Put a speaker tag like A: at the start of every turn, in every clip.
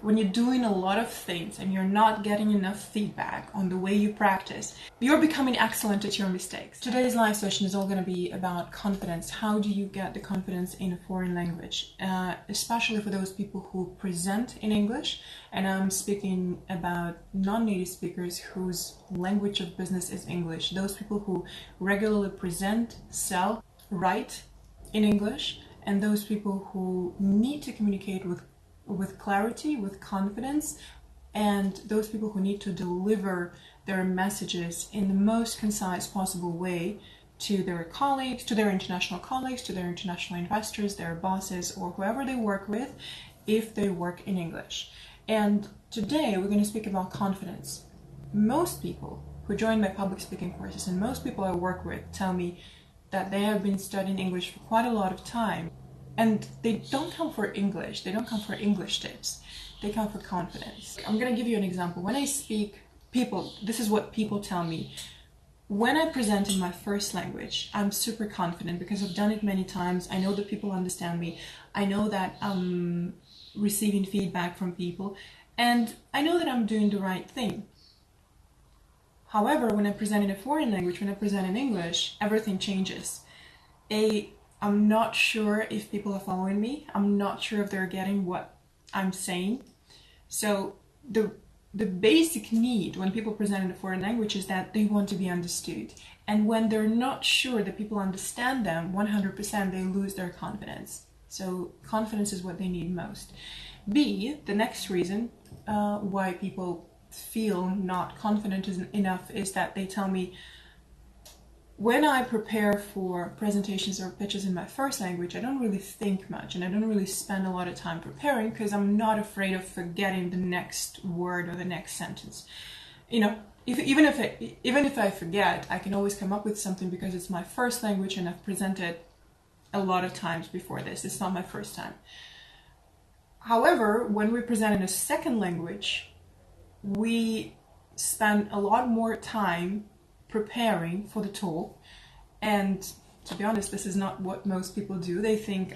A: when you're doing a lot of things and you're not getting enough feedback on the way you practice, you're becoming excellent at your mistakes. Today's live session is all going to be about confidence. How do you get the confidence in a foreign language? Especially for those people who present in English. And I'm speaking about non-native speakers whose language of business is English. Those people who regularly present, sell, write in English. And those people who need to communicate with clarity, with confidence, and those people who need to deliver their messages in the most concise possible way to their colleagues, to their international colleagues, to their international investors, their bosses, or whoever they work with, if they work in English. And today we're going to speak about confidence. Most people who join my public speaking courses and most people I work with tell me that they have been studying English for quite a lot of time. And they don't come for English. They don't come for English tips. They come for confidence. I'm going to give you an example. When I speak, this is what people tell me. When I present in my first language, I'm super confident because I've done it many times. I know that people understand me. I know that I'm receiving feedback from people. And I know that I'm doing the right thing. However, when I present in a foreign language, when I present in English, everything changes. I'm not sure if people are following me. I'm not sure if they're getting what I'm saying. So the basic need when people present in a foreign language is that they want to be understood. And when they're not sure that people understand them 100%, they lose their confidence. So confidence is what they need most. B, the next reason why people feel not confident enough is that they tell me, when I prepare for presentations or pitches in my first language, I don't really think much and I don't really spend a lot of time preparing because I'm not afraid of forgetting the next word or the next sentence. You know, even if I forget, I can always come up with something because it's my first language and I've presented a lot of times before this. It's not my first time. However, when we present in a second language, we spend a lot more time preparing for the talk, and to be honest, this is not what most people do. They think,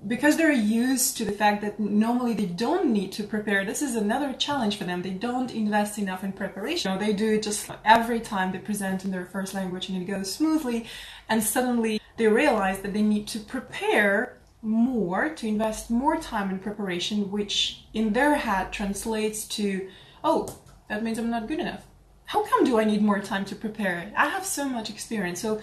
A: because they're used to the fact that normally they don't need to prepare. This is another challenge for them. They don't invest enough in preparation. They do it just every time they present in their first language and it goes smoothly, and suddenly they realize that they need to prepare more, to invest more time in preparation, which in their head translates to, oh, that means I'm not good enough. How come do I need more time to prepare? I have so much experience. So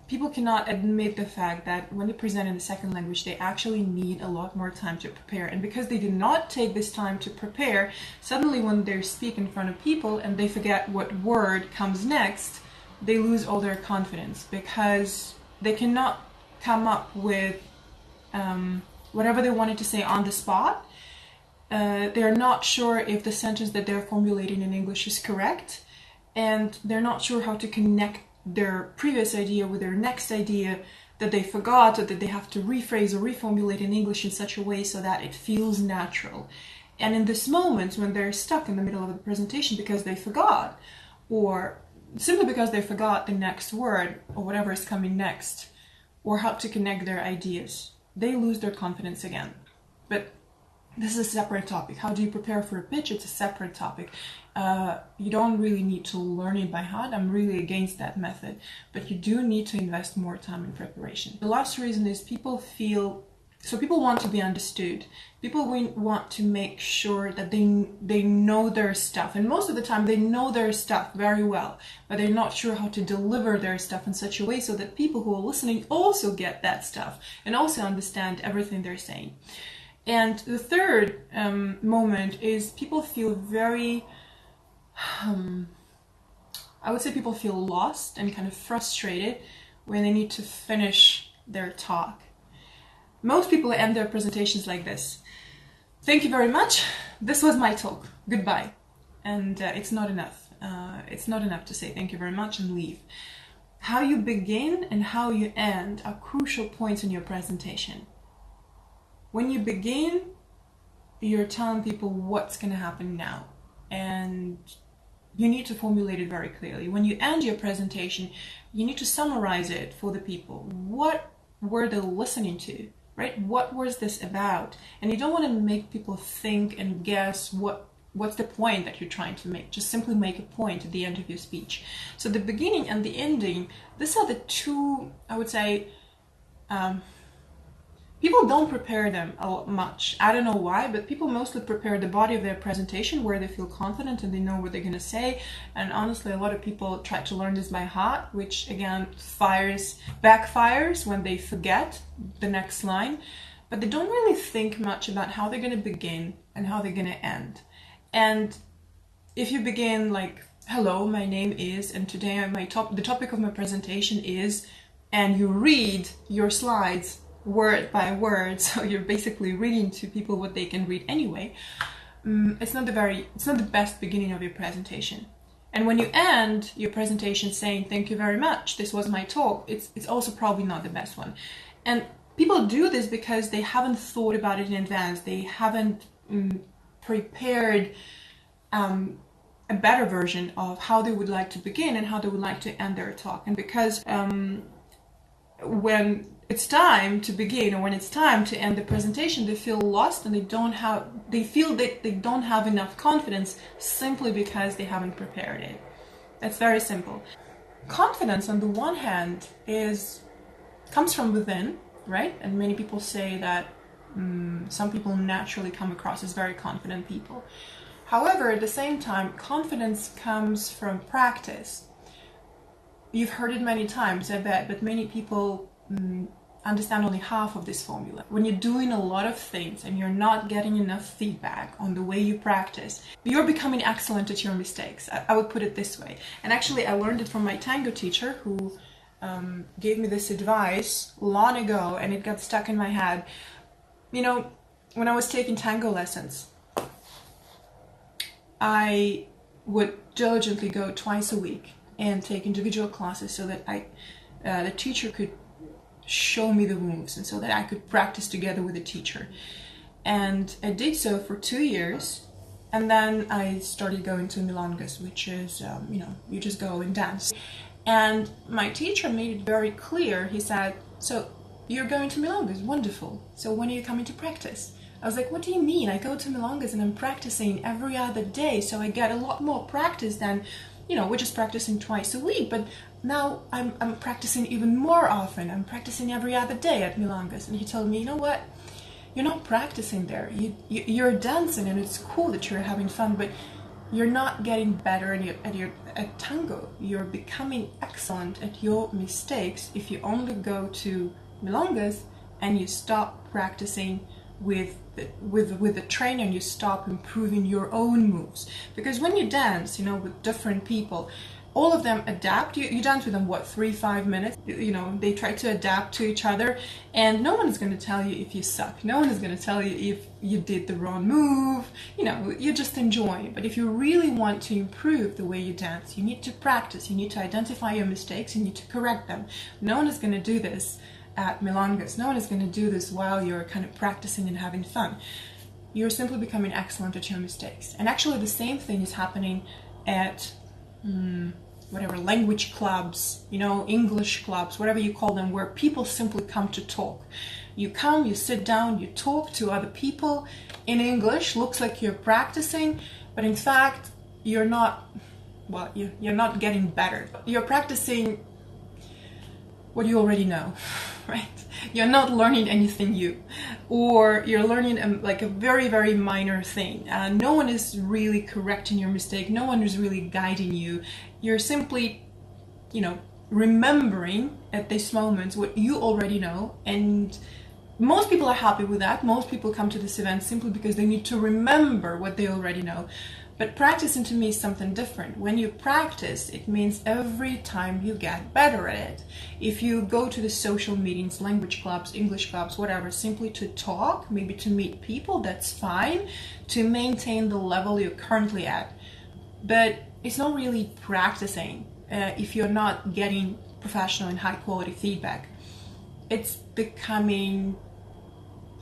A: people cannot admit the fact that when they present in the second language, they actually need a lot more time to prepare. And because they did not take this time to prepare, suddenly when they speak in front of people and they forget what word comes next, they lose all their confidence because they cannot come up with whatever they wanted to say on the spot. They're not sure if the sentence that they're formulating in English is correct. And they're not sure how to connect their previous idea with their next idea that they forgot, or that they have to rephrase or reformulate in English in such a way so that it feels natural. And in this moment, when they're stuck in the middle of the presentation because they forgot, or simply because they forgot the next word or whatever is coming next, or how to connect their ideas, they lose their confidence again. But this is a separate topic. How do you prepare for a pitch? It's a separate topic. You don't really need to learn it by heart. I'm really against that method. But you do need to invest more time in preparation. The last reason is people want to be understood. People want to make sure that they know their stuff. And most of the time they know their stuff very well, but they're not sure how to deliver their stuff in such a way so that people who are listening also get that stuff and also understand everything they're saying. And the third moment is people feel very, I would say people feel lost and kind of frustrated when they need to finish their talk. Most people end their presentations like this. Thank you very much. This was my talk. Goodbye. And it's not enough. It's not enough to say thank you very much and leave. How you begin and how you end are crucial points in your presentation. When you begin, you're telling people what's going to happen now, and you need to formulate it very clearly. When you end your presentation, you need to summarize it for the people. What were they listening to? right? What was this about? And you don't want to make people think and guess what's the point that you're trying to make. Just simply make a point at the end of your speech. So the beginning and the ending, these are the two, I would say, people don't prepare them much. I don't know why, but people mostly prepare the body of their presentation where they feel confident and they know what they're going to say. And honestly, a lot of people try to learn this by heart, which again backfires when they forget the next line. But they don't really think much about how they're going to begin and how they're going to end. And if you begin like, hello, my name is, and today the topic of my presentation is, and you read your slides word by word, so you're basically reading to people what they can read anyway, it's not the best beginning of your presentation. And when you end your presentation saying, thank you very much, this was my talk, it's also probably not the best one. And people do this because they haven't thought about it in advance. They haven't prepared a better version of how they would like to begin and how they would like to end their talk. And because when it's time to begin or when it's time to end the presentation, they feel lost and they feel that they don't have enough confidence simply because they haven't prepared it. That's very simple. Confidence, on the one hand, comes from within, right? And many people say that some people naturally come across as very confident people. However, at the same time, confidence comes from practice. You've heard it many times, I bet, but many people understand only half of this formula. When you're doing a lot of things and you're not getting enough feedback on the way you practice, you're becoming excellent at your mistakes. I would put it this way. And actually, I learned it from my tango teacher who gave me this advice long ago, and it got stuck in my head. You know, when I was taking tango lessons, I would diligently go twice a week and take individual classes so that the teacher could show me the moves and so that I could practice together with the teacher. And I did so for 2 years, and then I started going to milongas, which is, you just go and dance. And my teacher made it very clear. He said, so you're going to milongas, wonderful. So when are you coming to practice? I was like, what do you mean? I go to milongas and I'm practicing every other day, so I get a lot more practice than, we're just practicing twice a week. But now I'm practicing even more often. I'm practicing every other day at milongas. And he told me, you know what? You're not practicing there. You're dancing, and it's cool that you're having fun, but you're not getting better at tango. You're becoming excellent at your mistakes if you only go to milongas and you stop practicing with the trainer and you stop improving your own moves. Because when you dance, with different people, all of them adapt. You dance with them, 3-5 minutes? They try to adapt to each other, and no one is going to tell you if you suck. No one is going to tell you if you did the wrong move. You just enjoy. But if you really want to improve the way you dance, you need to practice. You need to identify your mistakes. You need to correct them. No one is going to do this at milongas. No one is going to do this while you're kind of practicing and having fun. You're simply becoming excellent at your mistakes. And actually the same thing is happening at language clubs, English clubs, whatever you call them, where people simply come to talk. You come, you sit down, you talk to other people in English, looks like you're practicing, but in fact you're not getting better. You're practicing what you already know, right? You're not learning anything new, or you're learning a very, very minor thing. No one is really correcting your mistake. No one is really guiding you. You're simply, remembering at these moments what you already know. And most people are happy with that. Most people come to this event simply because they need to remember what they already know. But practicing to me is something different. When you practice, it means every time you get better at it. If you go to the social meetings, language clubs, English clubs, whatever, simply to talk, maybe to meet people, that's fine, to maintain the level you're currently at. But it's not really practicing if you're not getting professional and high quality feedback. It's becoming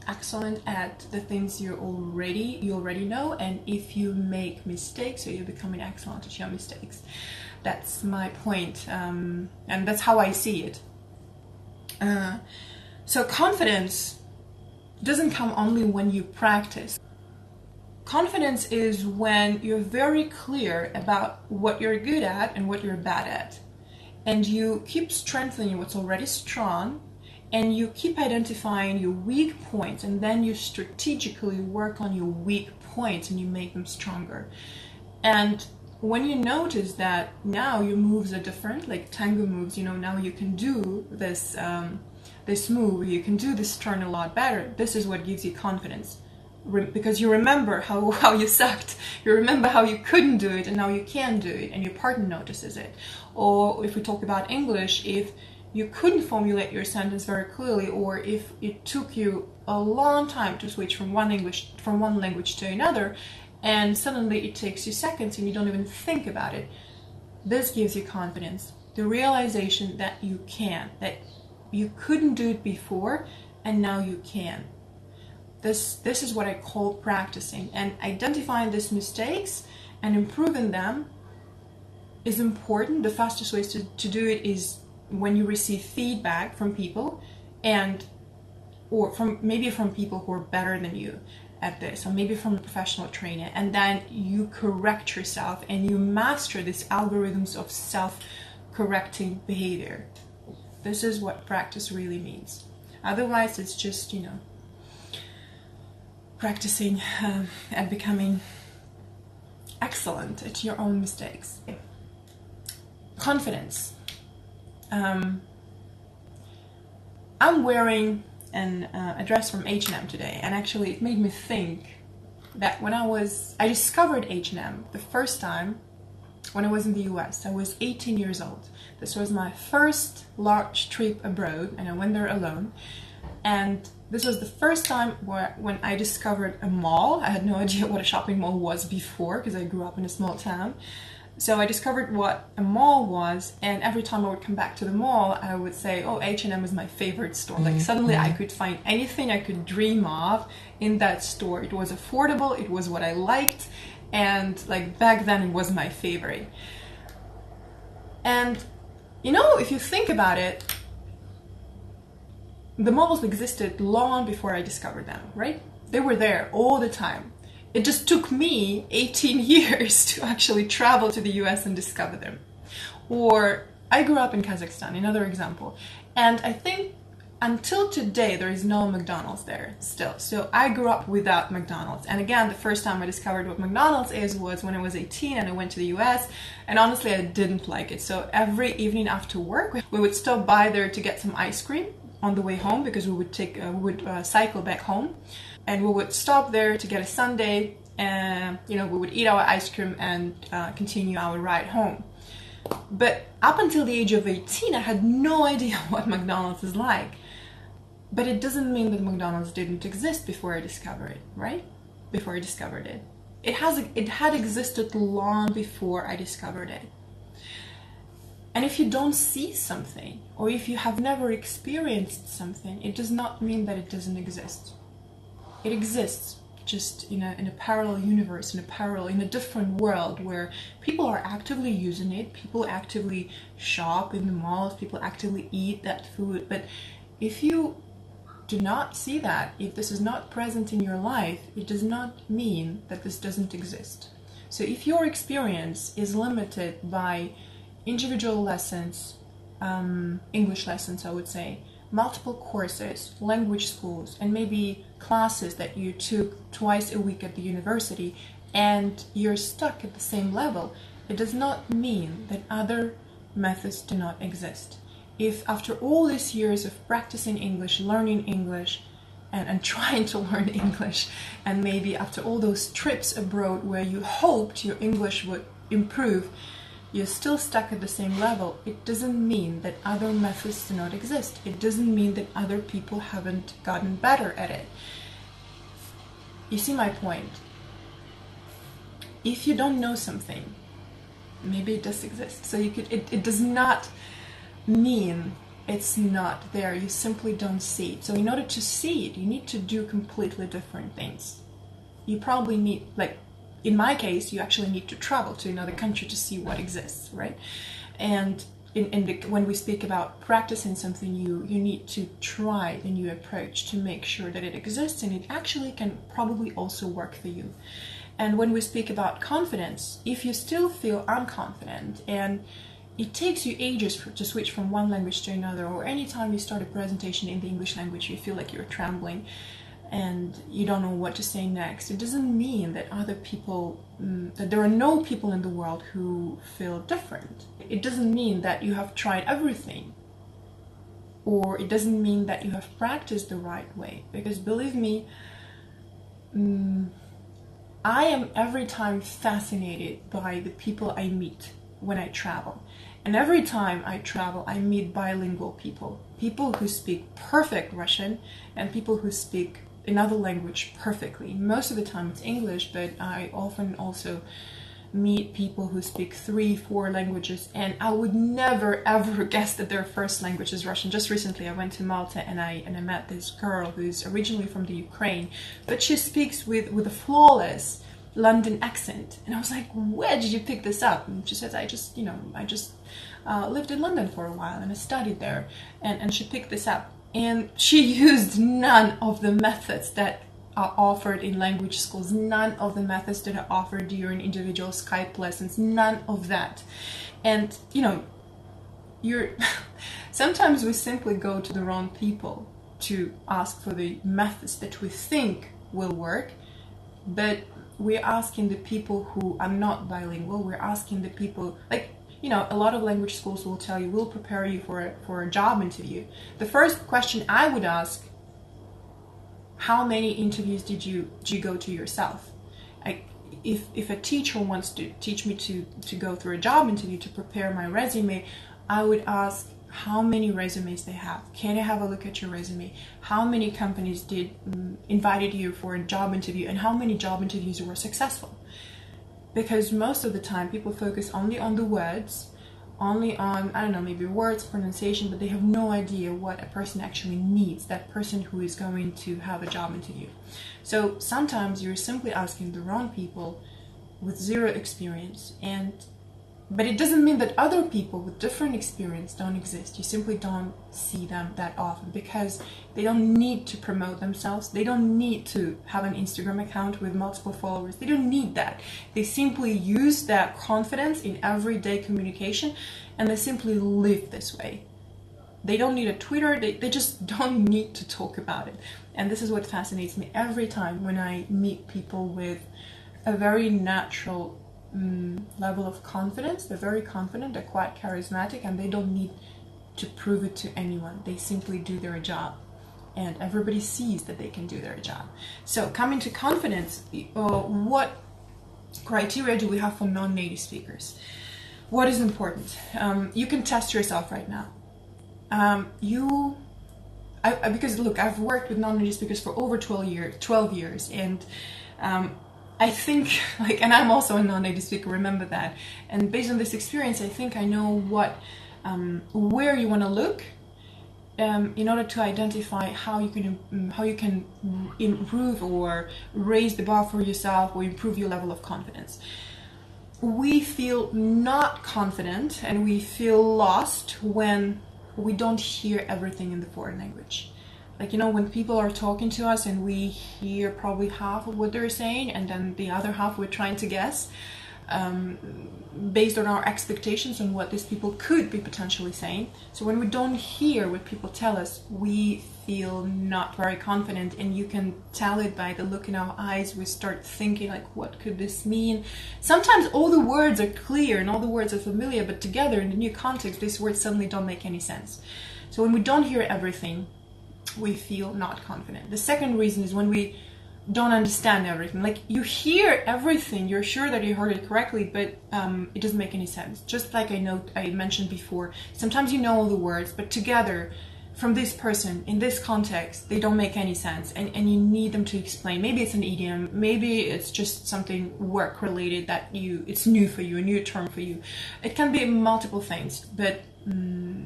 A: excellent at the things you already know, and if you make mistakes, so you're becoming excellent at your mistakes. That's my point, and that's how I see it. So confidence doesn't come only when you practice. Confidence is when you're very clear about what you're good at and what you're bad at. And you keep strengthening what's already strong, and you keep identifying your weak points, and then you strategically work on your weak points and you make them stronger. And when you notice that now your moves are different, like tango moves, now you can do this this move, you can do this turn a lot better. This is what gives you confidence. Because you remember how you sucked, you remember how you couldn't do it, and now you can do it, and your partner notices it. Or if we talk about English, if you couldn't formulate your sentence very clearly, or if it took you a long time to switch from one language to another, and suddenly it takes you seconds and you don't even think about it, this gives you confidence. The realization that you can, that you couldn't do it before, and now you can. This is what I call practicing, and identifying these mistakes and improving them is important. The fastest way to do it is when you receive feedback from people, or from people who are better than you at this, or maybe from a professional trainer, and then you correct yourself and you master these algorithms of self-correcting behavior. This is what practice really means. Otherwise, it's just, practicing and becoming excellent at your own mistakes. Confidence. I'm wearing a dress from H&M today, and actually it made me think that when I discovered H&M the first time when I was in the US. I was 18 years old. This was my first large trip abroad, and I went there alone. And this was the first time when I discovered a mall. I had no idea what a shopping mall was before, because I grew up in a small town. So I discovered what a mall was, and every time I would come back to the mall, I would say, oh, H&M is my favorite store. Like suddenly I could find anything I could dream of in that store. It was affordable, it was what I liked, and like back then it was my favorite. And you know, if you think about it, the malls existed long before I discovered them, right? They were there all the time. It just took me 18 years to actually travel to the US and discover them. Or I grew up in Kazakhstan, another example. And I think until today there is no McDonald's there still. So I grew up without McDonald's. And again, the first time I discovered what McDonald's is was when I was 18 and I went to the US. And honestly, I didn't like it. So every evening after work, we would stop by there to get some ice cream on the way home, because we would cycle back home. And we would stop there to get a sundae, and we would eat our ice cream and continue our ride home. But up until the age of 18, I had no idea what McDonald's is like. But it doesn't mean that McDonald's didn't exist before I discovered it, right? Before I discovered it. It had existed long before I discovered it. And if you don't see something, or if you have never experienced something, it does not mean that it doesn't exist. It exists, just in a parallel universe, in a different world where people are actively using it, people actively shop in the malls, people actively eat that food. But if you do not see that, if this is not present in your life, it does not mean that this doesn't exist. So if your experience is limited by individual lessons, English lessons, I would say, multiple courses, language schools, and maybe classes that you took twice a week at the university, and you're stuck at the same level, it does not mean that other methods do not exist. If after all these years of practicing English, learning English, and trying to learn English, and maybe after all those trips abroad where you hoped your English would improve, you're still stuck at the same level, it doesn't mean that other methods do not exist. It doesn't mean that other people haven't gotten better at it. You see my point? If you don't know something, maybe it does exist. So it does not mean it's not there. You simply don't see it. So in order to see it, you need to do completely different things. You probably need, like, in my case, you actually need to travel to another country to see what exists, right? And when we speak about practicing something new, you need to try a new approach to make sure that it exists and it actually can probably also work for you. And when we speak about confidence, if you still feel unconfident and it takes you ages to switch from one language to another, or anytime you start a presentation in the English language you feel like you're trembling and you don't know what to say next, it doesn't mean that other people, that there are no people in the world who feel different. It doesn't mean that you have tried everything, or it doesn't mean that you have practiced the right way. Because believe me, I am every time fascinated by the people I meet when I travel. And every time I travel, I meet bilingual people. People who speak perfect Russian and people who speak another language perfectly. Most of the time it's English, but I often also meet people who speak 3-4 languages, and I would never ever guess that their first language is Russian. Just recently I went to Malta and I met this girl who's originally from the Ukraine, but she speaks with a flawless London accent, and I was like, where did you pick this up? And she says, I just lived in London for a while and I studied there, and she picked this up, and she used none of the methods that are offered in language schools, none of the methods that are offered during individual Skype lessons, none of that. And sometimes we simply go to the wrong people to ask for the methods that we think will work, but we're asking the people who are not bilingual, we're asking the people, a lot of language schools will tell you, we'll prepare you for a job interview. The first question I would ask, how many interviews did you go to yourself? If a teacher wants to teach me to go through a job interview to prepare my resume, I would ask how many resumes they have. Can I have a look at your resume? How many companies invited you for a job interview, and how many job interviews were successful? Because most of the time people focus only on the words, only on, maybe words, pronunciation, but they have no idea what a person actually needs, that person who is going to have a job interview. So sometimes you're simply asking the wrong people with zero experience, but it doesn't mean that other people with different experience don't exist. You simply don't see them that often because they don't need to promote themselves. They don't need to have an Instagram account with multiple followers. They don't need that. They simply use that confidence in everyday communication, and they simply live this way. They don't need a Twitter. They just don't need to talk about it. And this is what fascinates me every time when I meet people with a very natural level of confidence. They're very confident, they're quite charismatic, and they don't need to prove it to anyone. They simply do their job, and everybody sees that they can do their job. So coming to confidence, what criteria do we have for non-native speakers? What is important? You can test yourself right now. Because look, I've worked with non-native speakers for over 12 years, and I think, and I'm also a non-native speaker, remember that. And based on this experience, I think I know where you want to look in order to identify how you can improve or raise the bar for yourself or improve your level of confidence. We feel not confident and we feel lost when we don't hear everything in the foreign language. When people are talking to us and we hear probably half of what they're saying, and then the other half we're trying to guess based on our expectations on what these people could be potentially saying. So when we don't hear what people tell us, we feel not very confident, and you can tell it by the look in our eyes. We start thinking what could this mean? Sometimes all the words are clear and all the words are familiar, but together in the new context, these words suddenly don't make any sense. So when we don't hear everything, we feel not confident. The second reason is when we don't understand everything. You hear everything, you're sure that you heard it correctly, but it doesn't make any sense. Just like I mentioned before, sometimes you know all the words, but together from this person in this context they don't make any sense, and you need them to explain. Maybe it's an idiom, maybe it's just something work related that it's new for you, a new term for you. It can be multiple things, but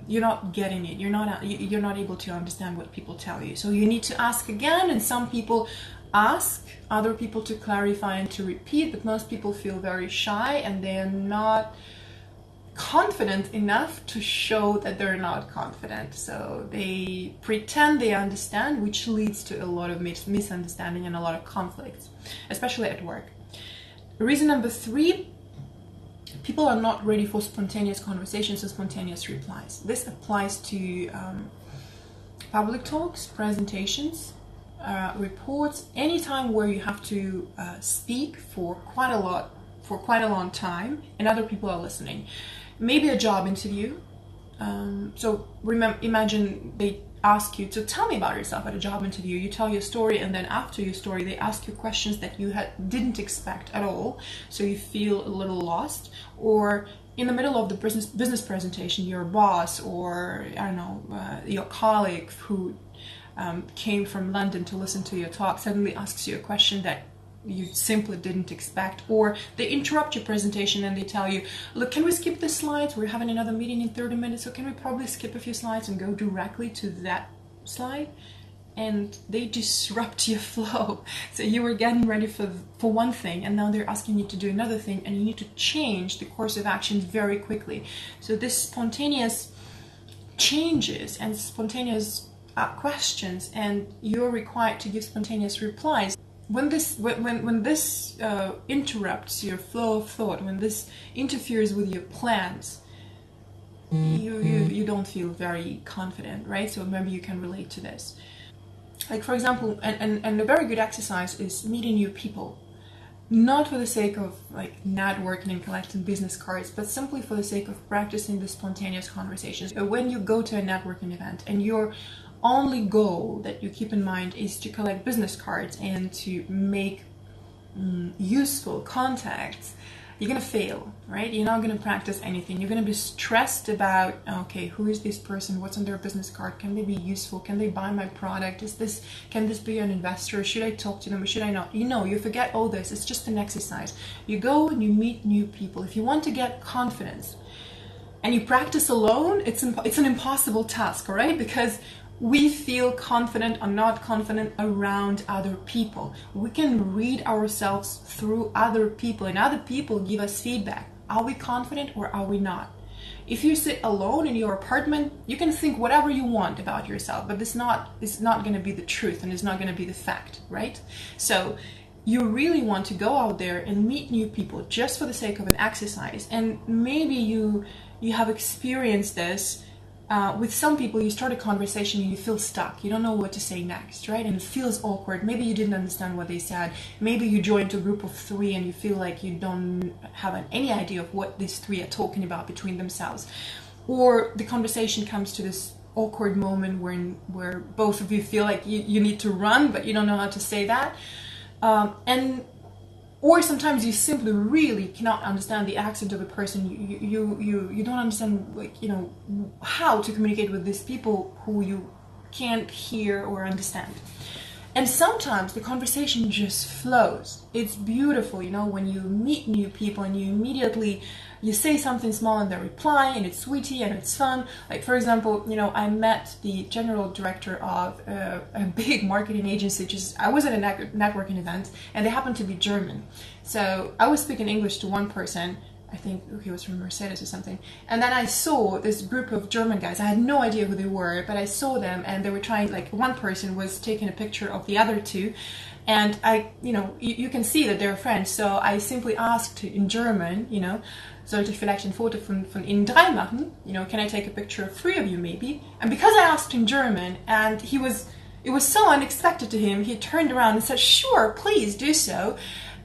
A: you're not getting it. You're not able to understand what people tell you. So you need to ask again, and some people ask other people to clarify and to repeat, but most people feel very shy and they're not confident enough to show that they're not confident. So they pretend they understand, which leads to a lot of misunderstanding and a lot of conflicts, especially at work. Reason number 3, people are not ready for spontaneous conversations or spontaneous replies. This applies to public talks, presentations, reports, anytime where you have to speak for quite a long time and other people are listening. Maybe a job interview. So imagine they ask you to tell me about yourself at a job interview. You tell your story, and then after your story they ask you questions that you didn't expect at all, so you feel a little lost. Or in the middle of the business presentation, your boss or I don't know, your colleague who came from London to listen to your talk suddenly asks you a question that you simply didn't expect. Or they interrupt your presentation and they tell you, look, can we skip the slides? We're having another meeting in 30 minutes, so can we probably skip a few slides and go directly to that slide? And they disrupt your flow. So you were getting ready for one thing, and now they're asking you to do another thing, and you need to change the course of action very quickly. So this spontaneous changes and spontaneous questions, and you're required to give spontaneous replies. When this interrupts your flow of thought, when this interferes with your plans, you don't feel very confident, right? So maybe you can relate to this. Like, for example, and a very good exercise is meeting new people, not for the sake of like networking and collecting business cards, but simply for the sake of practicing the spontaneous conversations. When you go to a networking event and your only goal that you keep in mind is to collect business cards and to make useful contacts, you're gonna fail, right? You're not gonna practice anything. You're gonna be stressed about, okay, who is this person? What's on their business card? Can they be useful? Can they buy my product? Can this be an investor? Should I talk to them or should I not? You forget all this. It's just an exercise. You go and you meet new people. If you want to get confidence and you practice alone, it's an impossible task, all right? Because we feel confident or not confident around other people. We can read ourselves through other people, and other people give us feedback. Are we confident or are we not? If you sit alone in your apartment, you can think whatever you want about yourself, but it's not going to be the truth, and it's not going to be the fact, right? So you really want to go out there and meet new people just for the sake of an exercise. And maybe you have experienced this. With some people, you start a conversation and you feel stuck. You don't know what to say next, right? And it feels awkward. Maybe you didn't understand what they said. Maybe you joined a group of 3 and you feel like you don't have any idea of what these 3 are talking about between themselves. Or the conversation comes to this awkward moment where both of you feel like you need to run, but you don't know how to say that. Or sometimes you simply really cannot understand the accent of a person. You don't understand, how to communicate with these people who you can't hear or understand. And sometimes the conversation just flows. It's beautiful, when you meet new people and you say something small and they reply, and it's sweetie and it's fun. Like, for example, I met the general director of a big marketing agency. I was at a networking event, and they happened to be German. So I was speaking English to one person. I think he was from Mercedes or something. And then I saw this group of German guys. I had no idea who they were, but I saw them, and they were trying, one person was taking a picture of the other 2. And you can see that they're friends. So I simply asked in German, sollte ich vielleicht ein Foto von Ihnen 3 machen? Can I take a picture of 3 of you maybe? And because I asked in German, and it was so unexpected to him, he turned around and said, sure, please do so.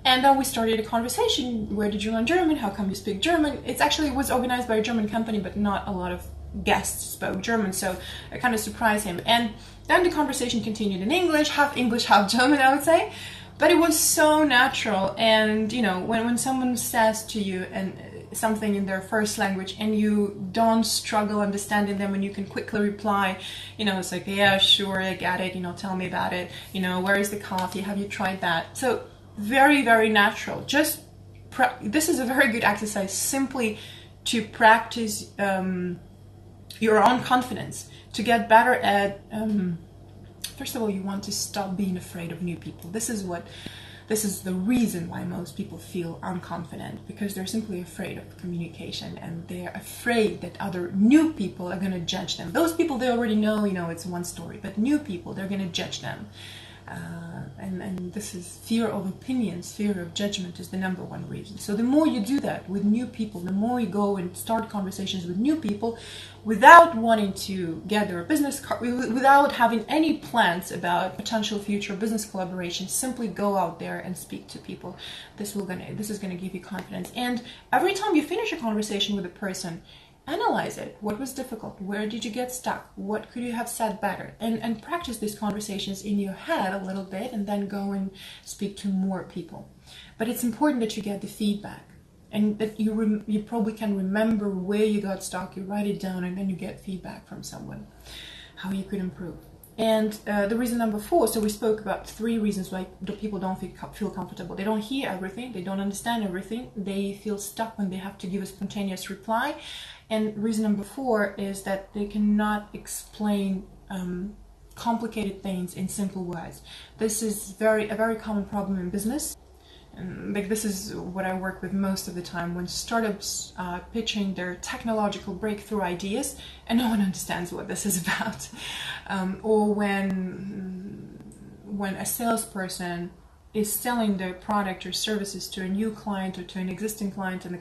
A: And then we started a conversation. Where did you learn German? How come you speak German? It was organized by a German company, but not a lot of guests spoke German, so I kind of surprised him. And then the conversation continued in English, half German, I would say. But it was so natural. And, when someone says to you and something in their first language and you don't struggle understanding them and you can quickly reply, it's like, yeah, sure, I get it, tell me about it, where is the coffee, have you tried that? So very, very natural. This is a very good exercise simply to practice your own confidence, to get better at first of all, you want to stop being afraid of new people. This is what This is the reason why most people feel unconfident, because they're simply afraid of communication, and they're afraid that other new people are going to judge them. Those people they already know, it's one story, but new people, they're going to judge them. And this is fear of opinions, fear of judgment is the number one reason. So the more you do that with new people, the more you go and start conversations with new people without wanting to get their business card, without having any plans about potential future business collaboration, simply go out there and speak to people. This is gonna give you confidence. And every time you finish a conversation with a person, analyze it. What was difficult? Where did you get stuck? What could you have said better? And practice these conversations in your head a little bit, and then go and speak to more people. But it's important that you get the feedback, and that you probably can remember where you got stuck. You write it down, and then you get feedback from someone, how you could improve. And the reason number 4, so we spoke about 3 reasons why people don't feel comfortable. They don't hear everything, they don't understand everything, they feel stuck when they have to give a spontaneous reply. And reason number 4 is that they cannot explain complicated things in simple words. This is a very common problem in business. And this is what I work with most of the time, when startups are pitching their technological breakthrough ideas and no one understands what this is about. Or when a salesperson is selling their product or services to a new client or to an existing client, and the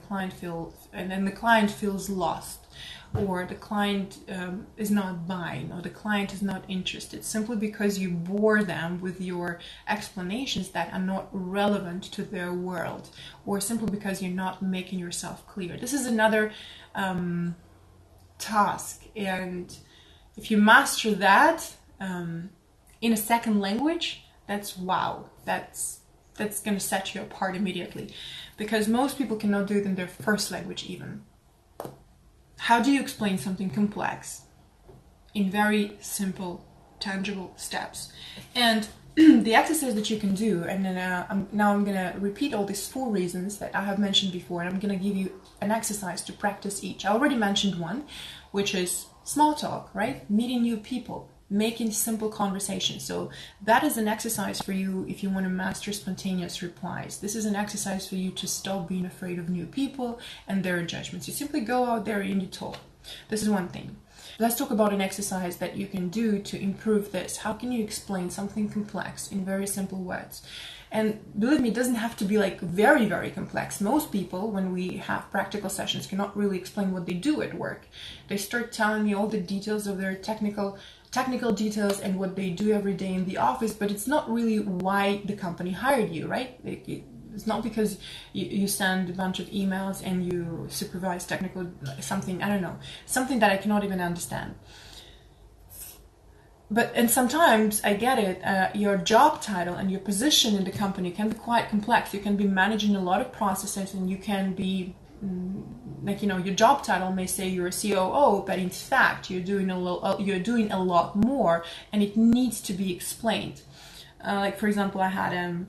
A: client feels lost, or the client is not buying, or the client is not interested, simply because you bore them with your explanations that are not relevant to their world, or simply because you're not making yourself clear. This is another task, and if you master that in a second language, that's wow. That's going to set you apart immediately, because most people cannot do it in their first language even. How do you explain something complex in very simple, tangible steps? And the exercise that you can do, and then I'm going to repeat all these 4 reasons that I have mentioned before, and I'm going to give you an exercise to practice each. I already mentioned one, which is small talk, right? Meeting new people, making simple conversations. So that is an exercise for you if you want to master spontaneous replies. This is an exercise for you to stop being afraid of new people and their judgments. You simply go out there and you talk. This is one thing. Let's talk about an exercise that you can do to improve this. How can you explain something complex in very simple words? And believe me, it doesn't have to be like very, very complex. Most people, when we have practical sessions, cannot really explain what they do at work. They start telling me all the details of their technical details and what they do every day in the office, but it's not really why the company hired you, right? It's not because you send a bunch of emails and you supervise technical something, I don't know, something that I cannot even understand. And sometimes I get it, your job title and your position in the company can be quite complex. You can be managing a lot of processes, and you can be your job title may say you're a COO, but in fact you're doing a lot more, and it needs to be explained. For example, I had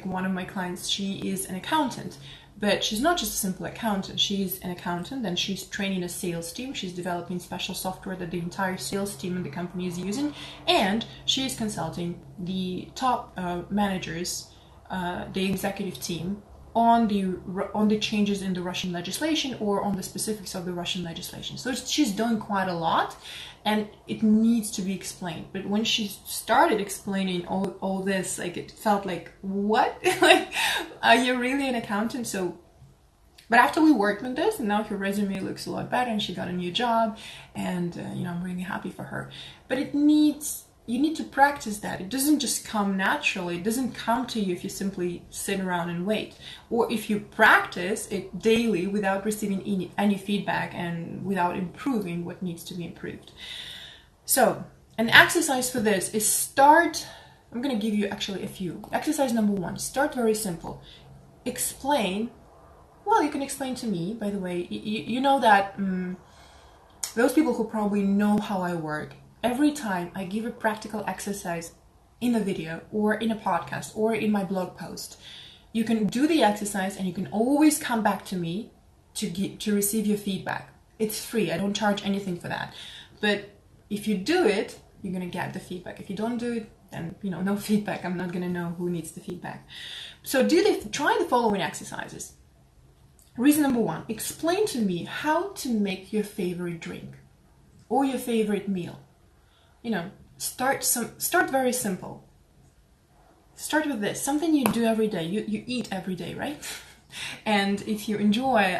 A: one of my clients. She is an accountant, but she's not just a simple accountant. She's an accountant, and she's training a sales team. She's developing special software that the entire sales team in the company is using, and she is consulting the top managers, the executive team, on the changes in the Russian legislation, or on the specifics of the Russian legislation. So she's doing quite a lot, and it needs to be explained. But when she started explaining all this, it felt like, what? Are you really an accountant? But after we worked on this, and now her resume looks a lot better, and she got a new job, and I'm really happy for her. But you need to practice that. It doesn't just come naturally. It doesn't come to you if you simply sit around and wait. Or if you practice it daily without receiving any feedback and without improving what needs to be improved. So an exercise for this is I'm going to give you actually a few. Exercise number 1, start very simple. Explain. Well, you can explain to me, by the way. You know that those people who probably know how I work, every time I give a practical exercise in a video or in a podcast or in my blog post, you can do the exercise and you can always come back to me to receive your feedback. It's free. I don't charge anything for that. But if you do it, you're going to get the feedback. If you don't do it, then no feedback. I'm not gonna know who needs the feedback. So try the following exercises. Reason number 1, explain to me how to make your favorite drink or your favorite meal. Start very simple. Start with this, something you do every day. You eat every day, right? And if you enjoy,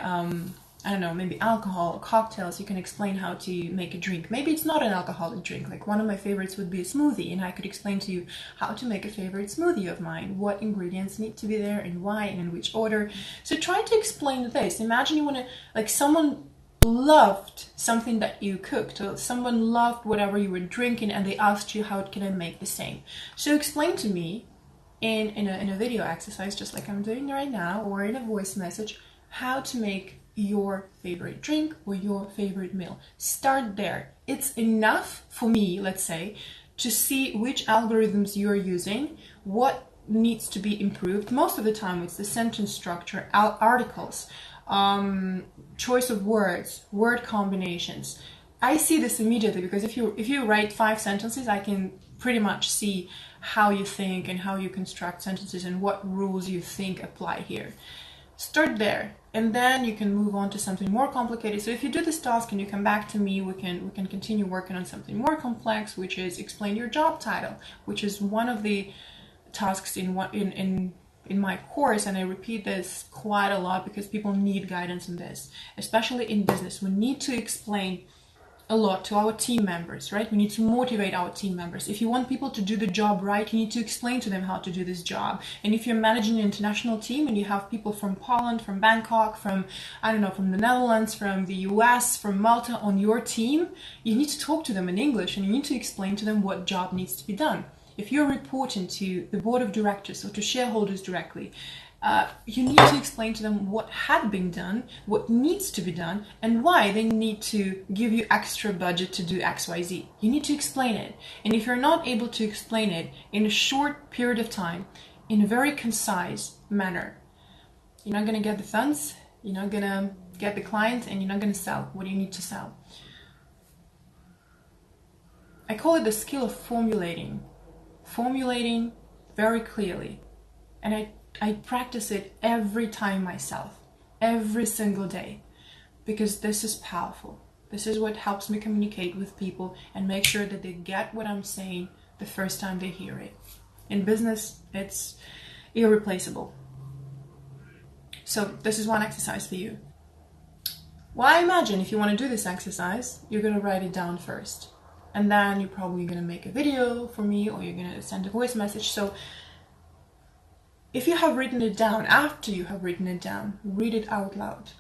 A: I don't know, maybe alcohol or cocktails, you can explain how to make a drink. Maybe it's not an alcoholic drink. Like one of my favorites would be a smoothie, and I could explain to you how to make a favorite smoothie of mine, what ingredients need to be there and why and in which order. So try to explain this. Imagine you want to, like, someone loved something that you cooked, or someone loved whatever you were drinking, and they asked you, how can I make the same? So explain to me in a video exercise, just like I'm doing right now, or in a voice message, how to make your favorite drink or your favorite meal. Start there. It's enough for me, let's say, to see which algorithms you're using, what needs to be improved. Most of the time it's the sentence structure, articles, choice of words, word combinations. I see this immediately because if you write 5 sentences, I can pretty much see how you think and how you construct sentences and what rules you think apply here. Start there, and then you can move on to something more complicated. So if you do this task and you come back to me, we can continue working on something more complex, which is explain your job title, which is one of the tasks in my course, and I repeat this quite a lot because people need guidance in this, especially in business. We need to explain a lot to our team members, right? We need to motivate our team members. If you want people to do the job right, you need to explain to them how to do this job. And if you're managing an international team and you have people from Poland, from Bangkok, from the Netherlands, from the US, from Malta on your team, you need to talk to them in English and you need to explain to them what job needs to be done. If you're reporting to the board of directors or to shareholders directly, you need to explain to them what had been done, what needs to be done, and why they need to give you extra budget to do XYZ. You need to explain it. And if you're not able to explain it in a short period of time, in a very concise manner, you're not going to get the funds, you're not going to get the client, and you're not going to sell what you need to sell. I call it the skill of formulating very clearly. And I practice it every time myself, every single day, because this is powerful. This is what helps me communicate with people and make sure that they get what I'm saying the first time they hear it. In business, it's irreplaceable. So this is one exercise for you. Well, I imagine if you want to do this exercise, you're going to write it down first. And then you're probably going to make a video for me, or you're going to send a voice message. So if you have written it down, after you have written it down, read it out loud.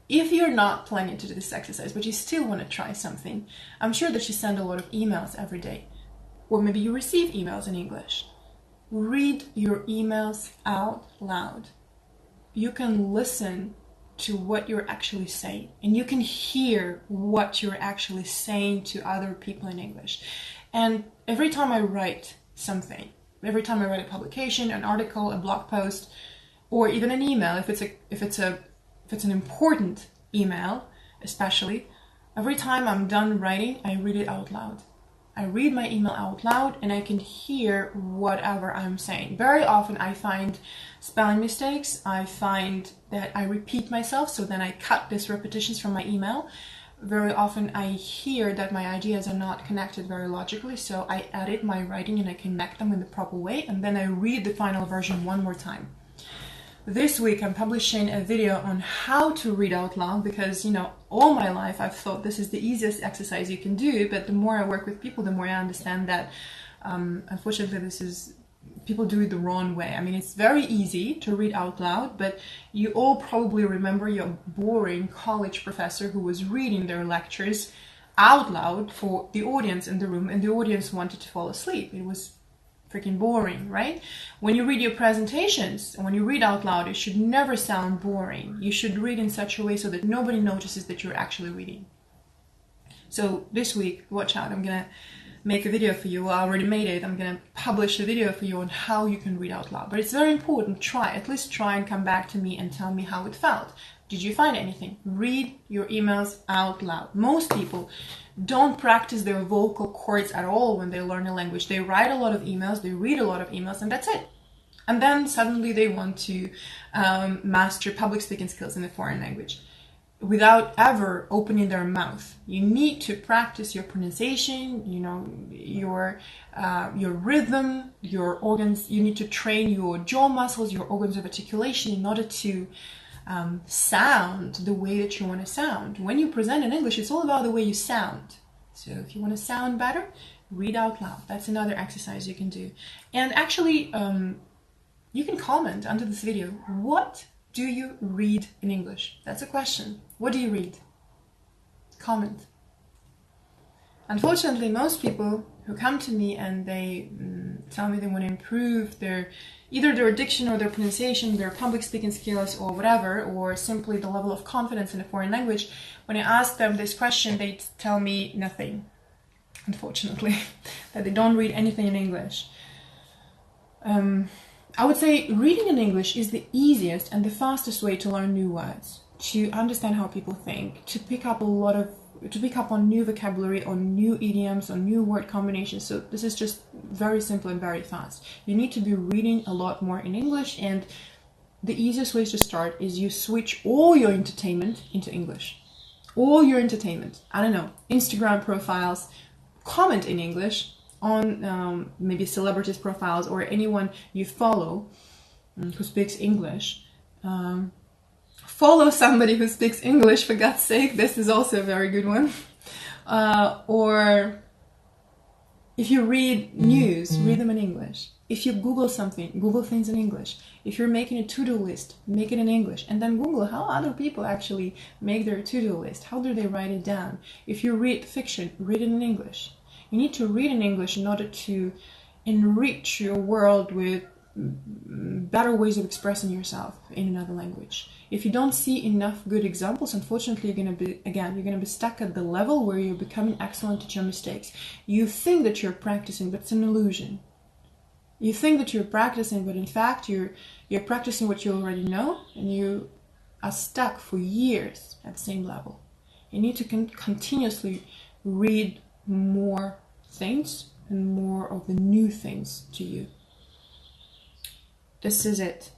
A: If you're not planning to do this exercise, but you still want to try something, I'm sure that you send a lot of emails every day. Or maybe you receive emails in English. Read your emails out loud. You can listen to what you're actually saying, and you can hear what you're actually saying to other people in English. And every time I write something, every time I write a publication, an article, a blog post, or even an email, if it's an important email, especially, every time I'm done writing, I read it out loud. I read my email out loud and I can hear whatever I'm saying. Very often I find spelling mistakes. I find that I repeat myself, so then I cut these repetitions from my email. Very often I hear that my ideas are not connected very logically, so I edit my writing and I connect them in the proper way, and then I read the final version one more time. This week I'm publishing a video on how to read out loud because, all my life I've thought this is the easiest exercise you can do, but the more I work with people, the more I understand that unfortunately people do it the wrong way. I mean, it's very easy to read out loud, but you all probably remember your boring college professor who was reading their lectures out loud for the audience in the room, and the audience wanted to fall asleep. It was freaking boring, right? When you read your presentations, and when you read out loud, it should never sound boring. You should read in such a way so that nobody notices that you're actually reading. So this week, watch out, I'm gonna make a video for you. Well, I already made it. I'm gonna publish a video for you on how you can read out loud. But it's very important. At least try and come back to me and tell me how it felt. Did you find anything? Read your emails out loud. Most people don't practice their vocal cords at all when they learn a language. They write a lot of emails, they read a lot of emails, and that's it. And then suddenly they want to master public speaking skills in a foreign language without ever opening their mouth. You need to practice your pronunciation, your rhythm, your organs. You need to train your jaw muscles, your organs of articulation in order to sound the way that you want to sound. When you present in English, it's all about the way you sound. So if you want to sound better, read out loud. That's another exercise you can do. And actually, you can comment under this video. What do you read in English? That's a question. What do you read? Comment. Unfortunately, most people who come to me and they tell me they want to improve either their diction or their pronunciation, their public speaking skills or whatever, or simply the level of confidence in a foreign language, when I ask them this question, they tell me nothing, unfortunately, that they don't read anything in English. I would say reading in English is the easiest and the fastest way to learn new words, to understand how people think, to pick up on new vocabulary, on new idioms, on new word combinations. So this is just very simple and very fast. You need to be reading a lot more in English, and the easiest way to start is you switch all your entertainment into English. All your entertainment. I don't know, Instagram profiles, comment in English on maybe celebrities' profiles or anyone you follow who speaks English. Follow somebody who speaks English, for God's sake. This is also a very good one. Or if you read news, read them in English. If you Google something, Google things in English. If you're making a to-do list, make it in English. And then Google how other people actually make their to-do list. How do they write it down? If you read fiction, read it in English. You need to read in English in order to enrich your world with better ways of expressing yourself in another language. If you don't see enough good examples, unfortunately, you're going to be stuck at the level where you're becoming excellent at your mistakes. You think that you're practicing, but it's an illusion. You think that you're practicing, but in fact, you're practicing what you already know, and you are stuck for years at the same level. You need to continuously read more things and more of the new things to you. This is it.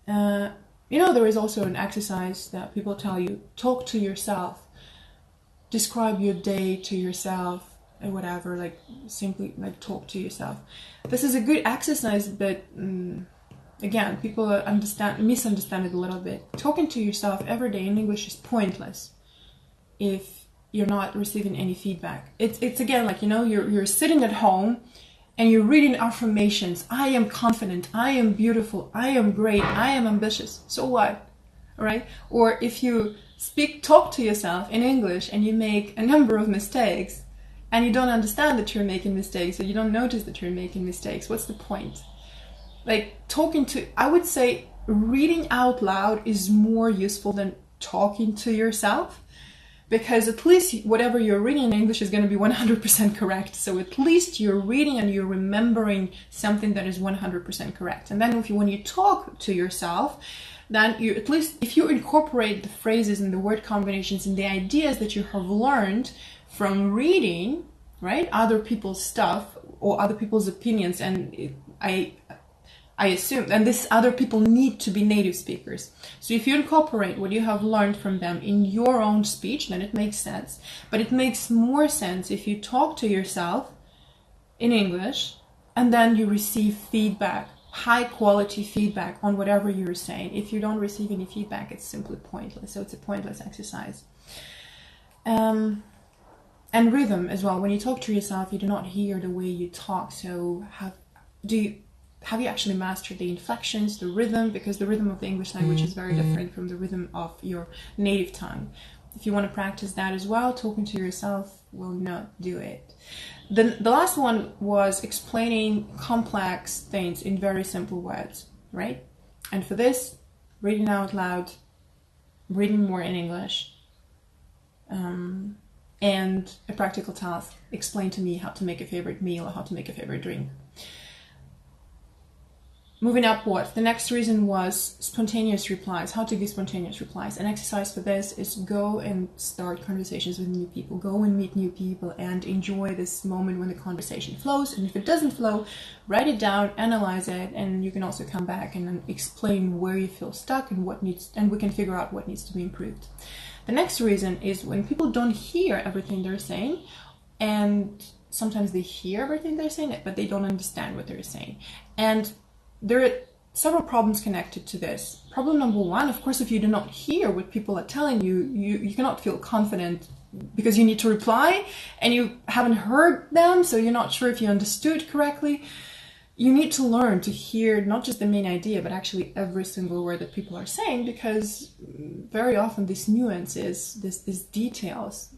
A: There is also an exercise that people tell you, talk to yourself, describe your day to yourself, and whatever, simply talk to yourself. This is a good exercise, but again, people misunderstand it a little bit. Talking to yourself every day in English is pointless if you're not receiving any feedback. It's again, you're sitting at home and you're reading affirmations. I am confident, I am beautiful, I am great, I am ambitious. So what? All right? Or if you talk to yourself in English and you make a number of mistakes and you don't understand that you're making mistakes, or you don't notice that you're making mistakes, what's the point? I would say reading out loud is more useful than talking to yourself. Because at least whatever you're reading in English is going to be 100% correct. So at least you're reading and you're remembering something that is 100% correct. And then when you talk to yourself, then you, at least if you incorporate the phrases and the word combinations and the ideas that you have learned from reading, right, other people's stuff or other people's opinions, and I assume, and this other people need to be native speakers. So if you incorporate what you have learned from them in your own speech, then it makes sense. But it makes more sense if you talk to yourself in English and then you receive feedback, high quality feedback on whatever you're saying. If you don't receive any feedback, it's simply pointless. So it's a pointless exercise. And rhythm as well. When you talk to yourself, you do not hear the way you talk. So have you actually mastered the inflections, the rhythm? Because the rhythm of the English language is very different from the rhythm of your native tongue. If you want to practice that as well, talking to yourself will not do it. The last one was explaining complex things in very simple words, right? And for this, reading out loud, reading more in English, and a practical task, explain to me how to make a favorite meal or how to make a favorite drink. Moving upwards, the next reason was spontaneous replies, how to give spontaneous replies. An exercise for this is go and start conversations with new people, go and meet new people and enjoy this moment when the conversation flows. And if it doesn't flow, write it down, analyze it, and you can also come back and then explain where you feel stuck and and we can figure out what needs to be improved. The next reason is when people don't hear everything they're saying, and sometimes they hear everything they're saying, but they don't understand what they're saying. And there are several problems connected to this. Problem number one, of course, if you do not hear what people are telling you, you cannot feel confident because you need to reply and you haven't heard them, so you're not sure if you understood correctly. You need to learn to hear not just the main idea, but actually every single word that people are saying, because very often these nuances, these details,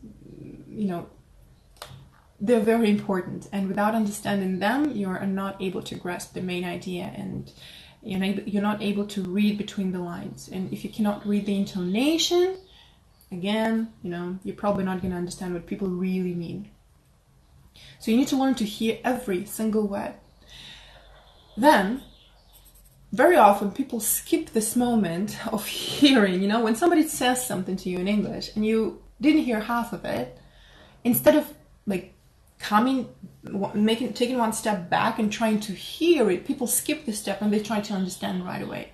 A: they're very important, and without understanding them, you are not able to grasp the main idea, and you're not able to read between the lines. And if you cannot read the intonation, again, you're probably not going to understand what people really mean. So you need to learn to hear every single word. Then, very often people skip this moment of hearing, when somebody says something to you in English and you didn't hear half of it, instead of taking one step back and trying to hear it, people skip this step and they try to understand right away.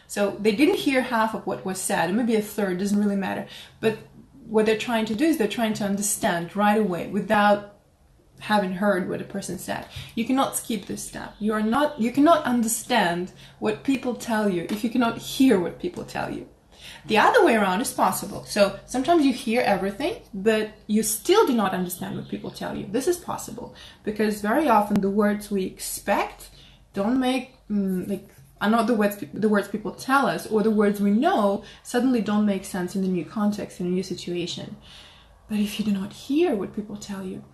A: So they didn't hear half of what was said, maybe a third, doesn't really matter. But what they're trying to do is they're trying to understand right away without having heard what a person said. You cannot skip this step. You cannot understand what people tell you if you cannot hear what people tell you. The other way around is possible. So sometimes you hear everything, but you still do not understand what people tell you. This is possible because very often the words we expect don't make, are not the words people tell us, or the words we know suddenly don't make sense in the new context, in a new situation. But if you do not hear what people tell you,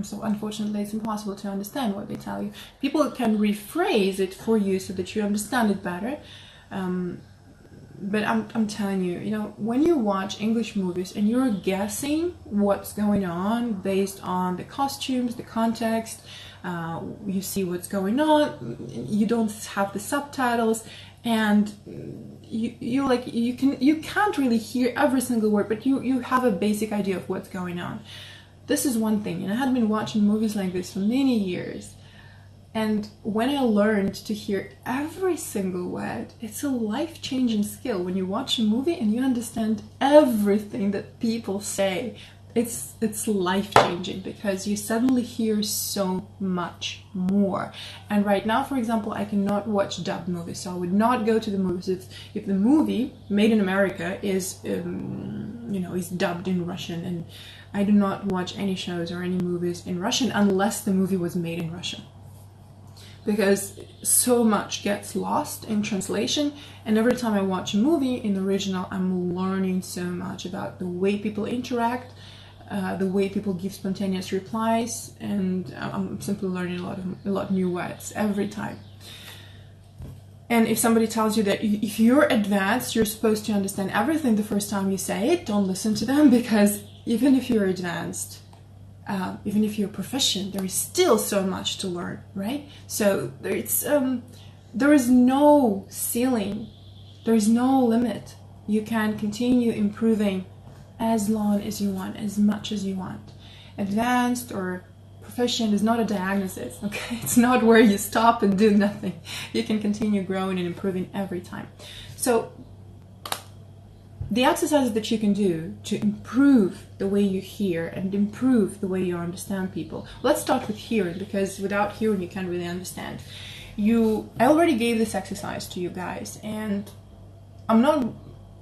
A: so unfortunately it's impossible to understand what they tell you. People can rephrase it for you so that you understand it better. But I'm telling you, when you watch English movies and you're guessing what's going on based on the costumes, the context, you see what's going on, you don't have the subtitles, and you can't really hear every single word, but you have a basic idea of what's going on. This is one thing, and I had been watching movies like this for many years. And when I learned to hear every single word, it's a life-changing skill. When you watch a movie and you understand everything that people say, it's life-changing because you suddenly hear so much more. And right now, for example, I cannot watch dubbed movies, so I would not go to the movies if the movie made in America is is dubbed in Russian, and I do not watch any shows or any movies in Russian unless the movie was made in Russian. Because so much gets lost in translation, and every time I watch a movie in the original, I'm learning so much about the way people interact, the way people give spontaneous replies, and I'm simply learning a lot of new words every time. And if somebody tells you that if you're advanced, you're supposed to understand everything the first time you say it, don't listen to them, because even if you're advanced, even if you're proficient, there is still so much to learn, right? So there is no ceiling, there is no limit. You can continue improving as long as you want, as much as you want. Advanced or proficient is not a diagnosis, okay? It's not where you stop and do nothing. You can continue growing and improving every time. So the exercises that you can do to improve the way you hear and improve the way you understand people. Let's start with hearing, because without hearing you can't really understand. I already gave this exercise to you guys, and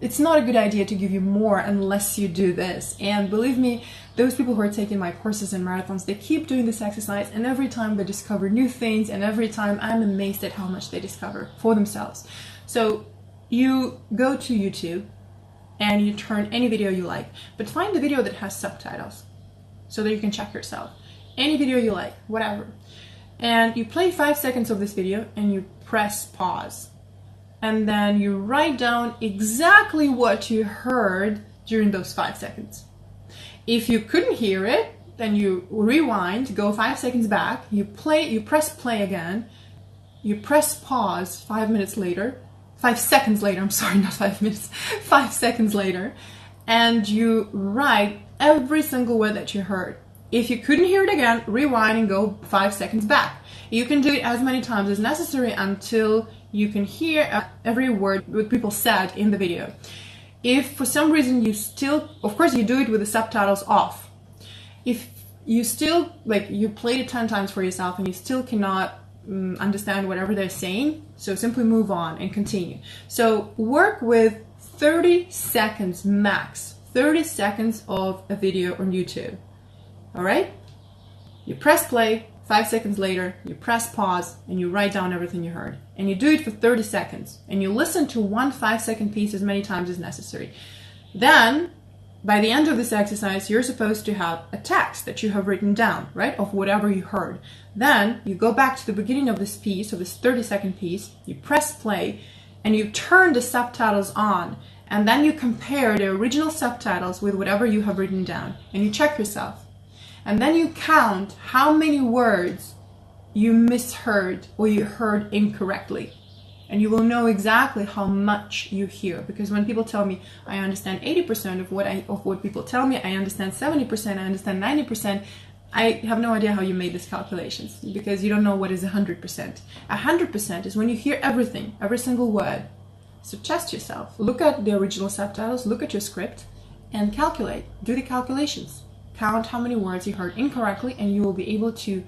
A: it's not a good idea to give you more unless you do this. And believe me, those people who are taking my courses and marathons, they keep doing this exercise, and every time they discover new things, and every time I'm amazed at how much they discover for themselves. So you go to YouTube, and you turn any video you like, but find the video that has subtitles so that you can check yourself. Any video you like, whatever. And you play 5 seconds of this video and you press pause. And then you write down exactly what you heard during those 5 seconds. If you couldn't hear it, then you rewind, go 5 seconds back, you press play again, you press pause 5 minutes later, 5 seconds later, I'm sorry, not 5 minutes, 5 seconds later, and you write every single word that you heard. If you couldn't hear it again, rewind and go 5 seconds back. You can do it as many times as necessary until you can hear every word what people said in the video. If for some reason you still, of course you do it with the subtitles off. If you still, like, you played it 10 times for yourself and you still cannot understand whatever they're saying, so simply move on and continue. So work with 30 seconds max, 30 seconds of a video on YouTube. All right? You press play, 5 seconds later, you press pause and you write down everything you heard. And you do it for 30 seconds. And you listen to one 5-second piece as many times as necessary. Then, by the end of this exercise, you're supposed to have a text that you have written down, right, of whatever you heard. Then you go back to the beginning of this piece, of this 30-second piece, you press play, and you turn the subtitles on, and then you compare the original subtitles with whatever you have written down, and you check yourself. And then you count how many words you misheard or you heard incorrectly. And you will know exactly how much you hear. Because when people tell me, I understand 80% of what people tell me, I understand 70%, I understand 90%, I have no idea how you made these calculations, because you don't know what is 100%. 100% is when you hear everything, every single word. So test yourself. Look at the original subtitles, look at your script, and calculate. Do the calculations. Count how many words you heard incorrectly, and you will be able to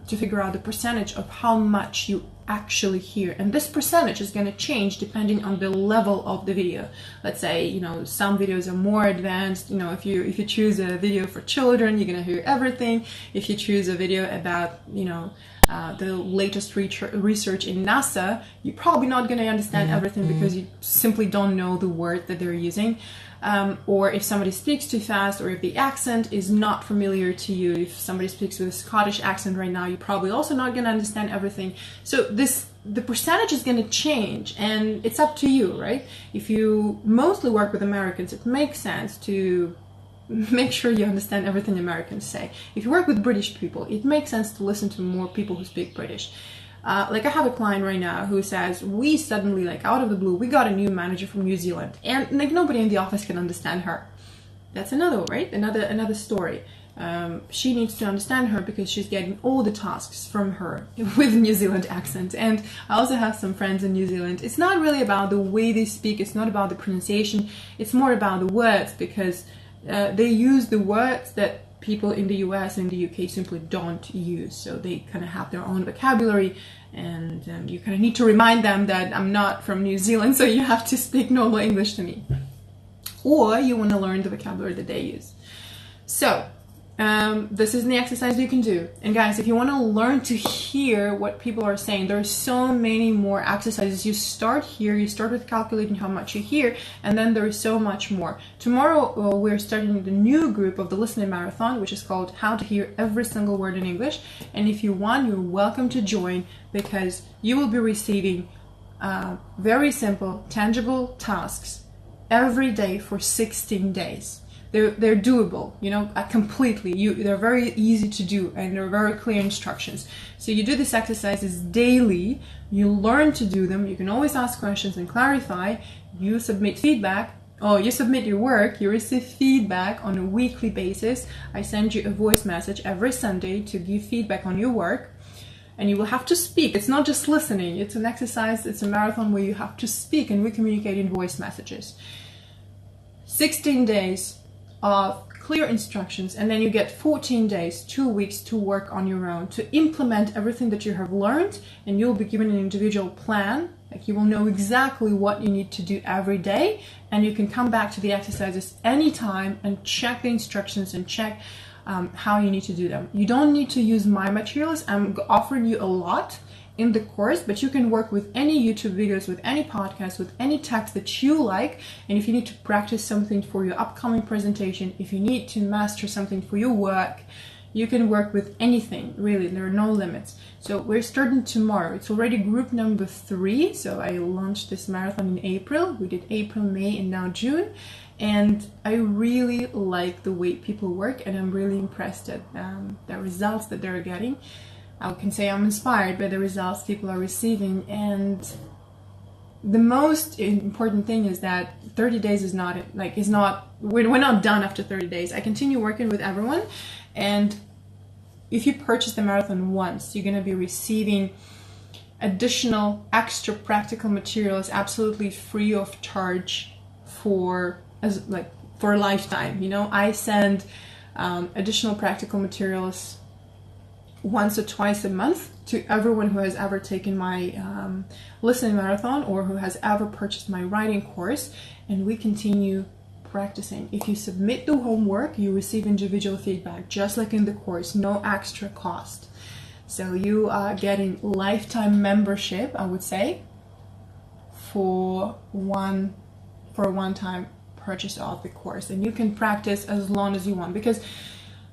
A: figure out the percentage of how much you actually hear. And this percentage is going to change depending on the level of the video. Let's say, you know, some videos are more advanced. You know, if you choose a video for children, you're going to hear everything. If you choose a video about, you know, the latest research in NASA, you're probably not going to understand everything because you simply don't know the word that they're using. Or if somebody speaks too fast, or if the accent is not familiar to you. If somebody speaks with a Scottish accent right now, you're probably also not going to understand everything. So the percentage is going to change, and it's up to you, right? If you mostly work with Americans, it makes sense to make sure you understand everything Americans say. If you work with British people, it makes sense to listen to more people who speak British. Like I have a client right now who says, we suddenly, like out of the blue, we got a new manager from New Zealand, and like nobody in the office can understand her. That's another, right? Another story. She needs to understand her because she's getting all the tasks from her with New Zealand accent. And I also have some friends in New Zealand. It's not really about the way they speak. It's not about the pronunciation. It's more about the words, because they use the words that people in the US and the UK simply don't use. So they kind of have their own vocabulary, and you kind of need to remind them that I'm not from New Zealand, so you have to speak normal English to me. Or you want to learn the vocabulary that they use. So this is the exercise you can do. And guys, if you want to learn to hear what people are saying, there are so many more exercises. You start here, you start with calculating how much you hear, and then there is so much more. Tomorrow we're starting the new group of the Listening Marathon, which is called How to Hear Every Single Word in English. And if you want, you're welcome to join, because you will be receiving very simple, tangible tasks every day for 16 days. They're doable, you know, completely. They're very easy to do, and they're very clear instructions. So you do these exercises daily, you learn to do them, you can always ask questions and clarify, you submit feedback, you submit your work, you receive feedback on a weekly basis. I send you a voice message every Sunday to give feedback on your work, and you will have to speak. It's not just listening, it's an exercise, it's a marathon where you have to speak, and we communicate in voice messages. 16 days of clear instructions, and then you get 14 days, 2 weeks to work on your own, to implement everything that you have learned, and you'll be given an individual plan. Like, you will know exactly what you need to do every day, and you can come back to the exercises anytime and check the instructions and check how you need to do them. You don't need to use my materials. I'm offering you a lot in the course, but you can work with any YouTube videos, with any podcast, with any text that you like. And if you need to practice something for your upcoming presentation, if you need to master something for your work, You can work with anything, really. There are no limits. So we're starting tomorrow. It's already group number 3. So I launched this marathon in April. We did April, May, and now June. And I really like the way people work, and I'm really impressed at the results that they're getting. I can say I'm inspired by the results people are receiving. And the most important thing is that 30 days is not, we're not done after 30 days. I continue working with everyone. And if you purchase the marathon once, you're going to be receiving additional extra practical materials absolutely free of charge for a lifetime. You know, I send additional practical materials once or twice a month to everyone who has ever taken my listening marathon or who has ever purchased my writing course, and we continue practicing. If you submit the homework, you receive individual feedback, just like in the course, no extra cost. So you are getting lifetime membership, I would say, for a one-time purchase of the course, and you can practice as long as you want, because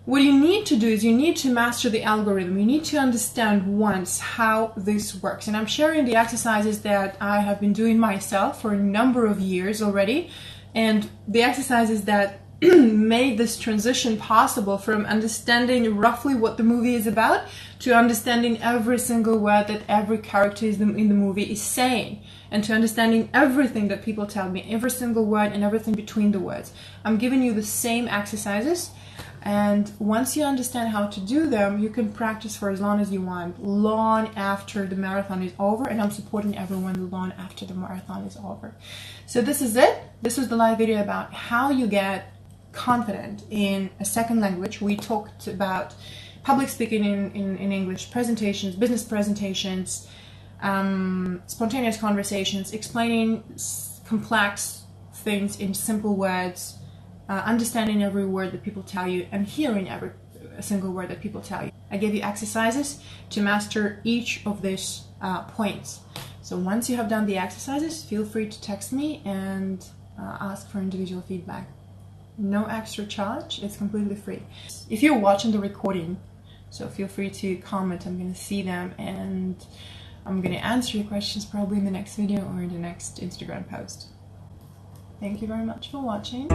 A: what you need to do is you need to master the algorithm. You need to understand once how this works. And I'm sharing the exercises that I have been doing myself for a number of years already, and the exercises that made this transition possible from understanding roughly what the movie is about to understanding every single word that every character in the movie is saying, and to understanding everything that people tell me, every single word and everything between the words. I'm giving you the same exercises, and once you understand how to do them, you can practice for as long as you want, long after the marathon is over, and I'm supporting everyone long after the marathon is over. So this is it. This was the live video about how you get confident in a second language. We talked about public speaking in English, presentations, business presentations, spontaneous conversations, explaining complex things in simple words, understanding every word that people tell you, and hearing every single word that people tell you. I gave you exercises to master each of these points. So once you have done the exercises, feel free to text me and ask for individual feedback. No extra charge, it's completely free. If you're watching the recording, so feel free to comment. I'm going to see them, and I'm going to answer your questions probably in the next video or in the next Instagram post. Thank you very much for watching.